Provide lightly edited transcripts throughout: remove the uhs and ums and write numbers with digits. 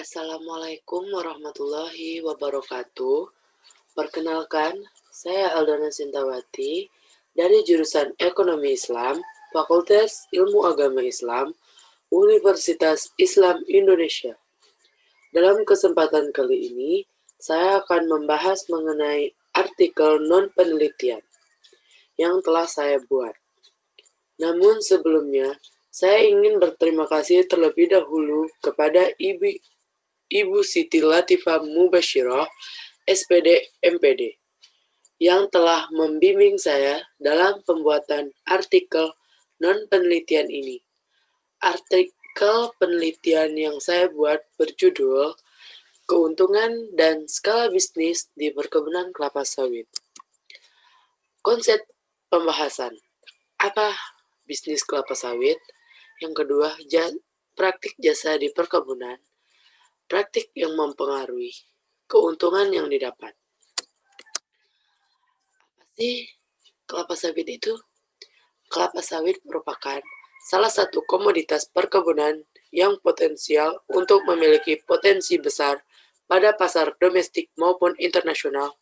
Assalamualaikum warahmatullahi wabarakatuh. Perkenalkan, saya Aldana Sintawati dari jurusan Ekonomi Islam, Fakultas Ilmu Agama Islam, Universitas Islam Indonesia. Dalam kesempatan kali ini, saya akan membahas mengenai artikel non-penelitian yang telah saya buat. Namun sebelumnya, saya ingin berterima kasih terlebih dahulu kepada Ibu Siti Latifah Mubashirah, SPD MPD, yang telah membimbing saya dalam pembuatan artikel non-penelitian ini. Artikel penelitian yang saya buat berjudul Keuntungan dan Skala Bisnis di Perkebunan Kelapa Sawit. Konsep pembahasan, apa bisnis kelapa sawit? Yang kedua, praktik jasa di perkebunan. Praktik yang mempengaruhi keuntungan yang didapat. Apa sih kelapa sawit itu? Kelapa sawit merupakan salah satu komoditas perkebunan yang potensial untuk memiliki potensi besar pada pasar domestik maupun internasional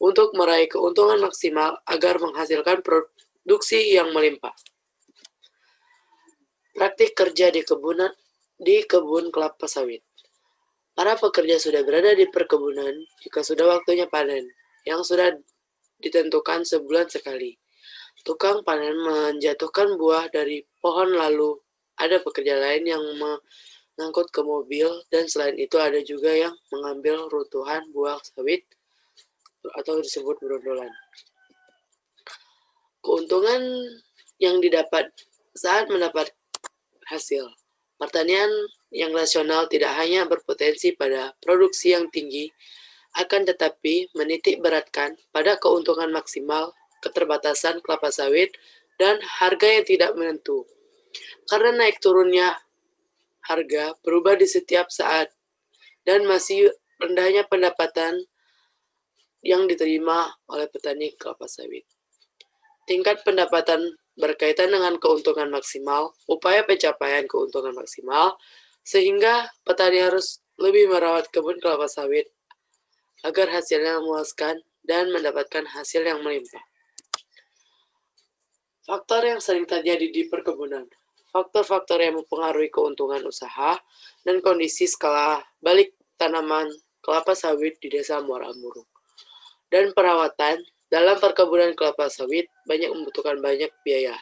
untuk meraih keuntungan maksimal agar menghasilkan produksi yang melimpah. Praktik kerja di kebun kelapa sawit. Para pekerja sudah berada di perkebunan jika sudah waktunya panen, yang sudah ditentukan sebulan sekali. Tukang panen menjatuhkan buah dari pohon, lalu ada pekerja lain yang mengangkut ke mobil, dan selain itu ada juga yang mengambil runtuhan buah sawit atau disebut brondolan. Keuntungan yang didapat saat mendapat hasil. Pertanian yang rasional tidak hanya berpotensi pada produksi yang tinggi, akan tetapi menitik beratkan pada keuntungan maksimal, keterbatasan kelapa sawit, dan harga yang tidak menentu. Karena naik turunnya harga berubah di setiap saat, dan masih rendahnya pendapatan yang diterima oleh petani kelapa sawit. Tingkat pendapatan berkaitan dengan keuntungan maksimal, upaya pencapaian keuntungan maksimal, sehingga petani harus lebih merawat kebun kelapa sawit agar hasilnya memuaskan dan mendapatkan hasil yang melimpah. Faktor yang sering terjadi di perkebunan. Faktor-faktor yang mempengaruhi keuntungan usaha dan kondisi skala balik tanaman kelapa sawit di Desa Muara Murung. Dan perawatan dalam perkebunan kelapa sawit membutuhkan banyak biaya.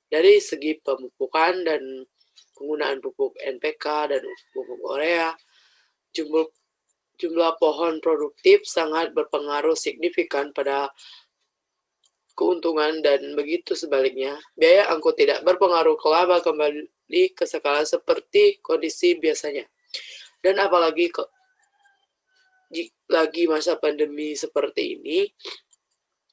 Dari segi pemupukan dan penggunaan pupuk NPK dan pupuk urea, jumlah pohon produktif sangat berpengaruh signifikan pada keuntungan, dan begitu sebaliknya, biaya angkut tidak berpengaruh kelaba kembali ke skala seperti kondisi biasanya. Dan apalagi lagi masa pandemi seperti ini,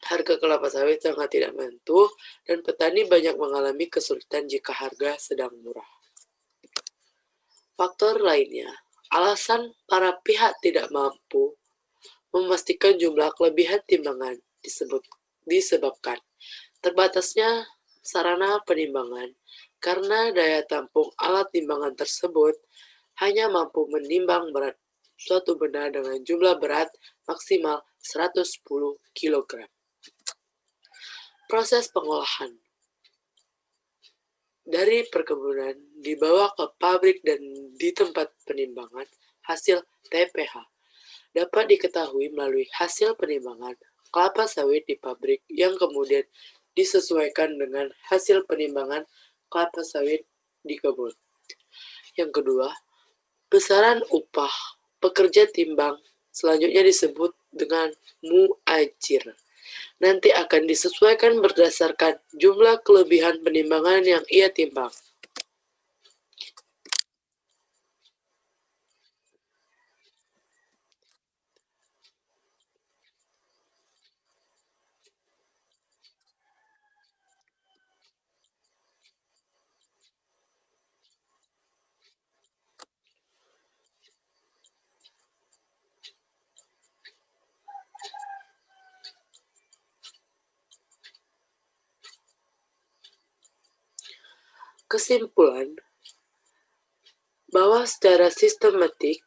harga kelapa sawit sangat tidak menentu dan petani banyak mengalami kesulitan jika harga sedang murah. Faktor lainnya, alasan para pihak tidak mampu memastikan jumlah kelebihan timbangan disebabkan terbatasnya sarana penimbangan, karena daya tampung alat timbangan tersebut hanya mampu menimbang berat suatu benda dengan jumlah berat maksimal 110 kg. Proses pengolahan dari perkebunan dibawa ke pabrik dan di tempat penimbangan hasil TPH dapat diketahui melalui hasil penimbangan kelapa sawit di pabrik yang kemudian disesuaikan dengan hasil penimbangan kelapa sawit di kebun. Yang kedua, besaran upah pekerja timbang selanjutnya disebut dengan muajir. Nanti akan disesuaikan berdasarkan jumlah kelebihan penimbangan yang ia timbang. Kesimpulan bahwa secara sistematik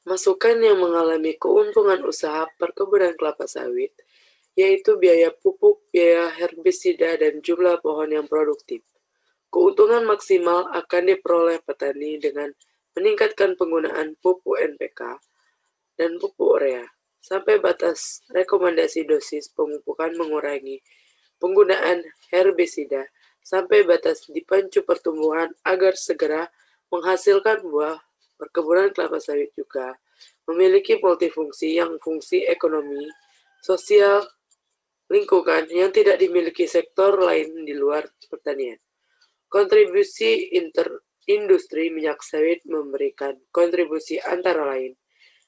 Masukan yang mengalami keuntungan usaha perkebunan kelapa sawit, yaitu biaya pupuk, biaya herbisida, dan jumlah pohon yang produktif. Keuntungan maksimal akan diperoleh petani dengan meningkatkan penggunaan pupuk NPK dan pupuk urea sampai batas rekomendasi dosis pemupukan, mengurangi penggunaan herbisida sampai batas dipacu pertumbuhan agar segera menghasilkan buah. Perkebunan kelapa sawit juga memiliki multifungsi yang fungsi ekonomi, sosial, lingkungan yang tidak dimiliki sektor lain di luar pertanian. Kontribusi industri minyak sawit memberikan kontribusi antara lain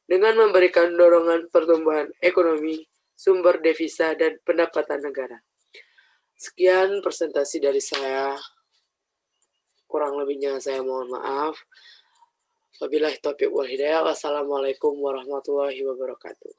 dengan memberikan dorongan pertumbuhan ekonomi, sumber devisa, dan pendapatan negara. Sekian presentasi dari saya. Kurang lebihnya saya mohon maaf. Wabillahi taufiq wal hidayah. Wassalamualaikum warahmatullahi wabarakatuh.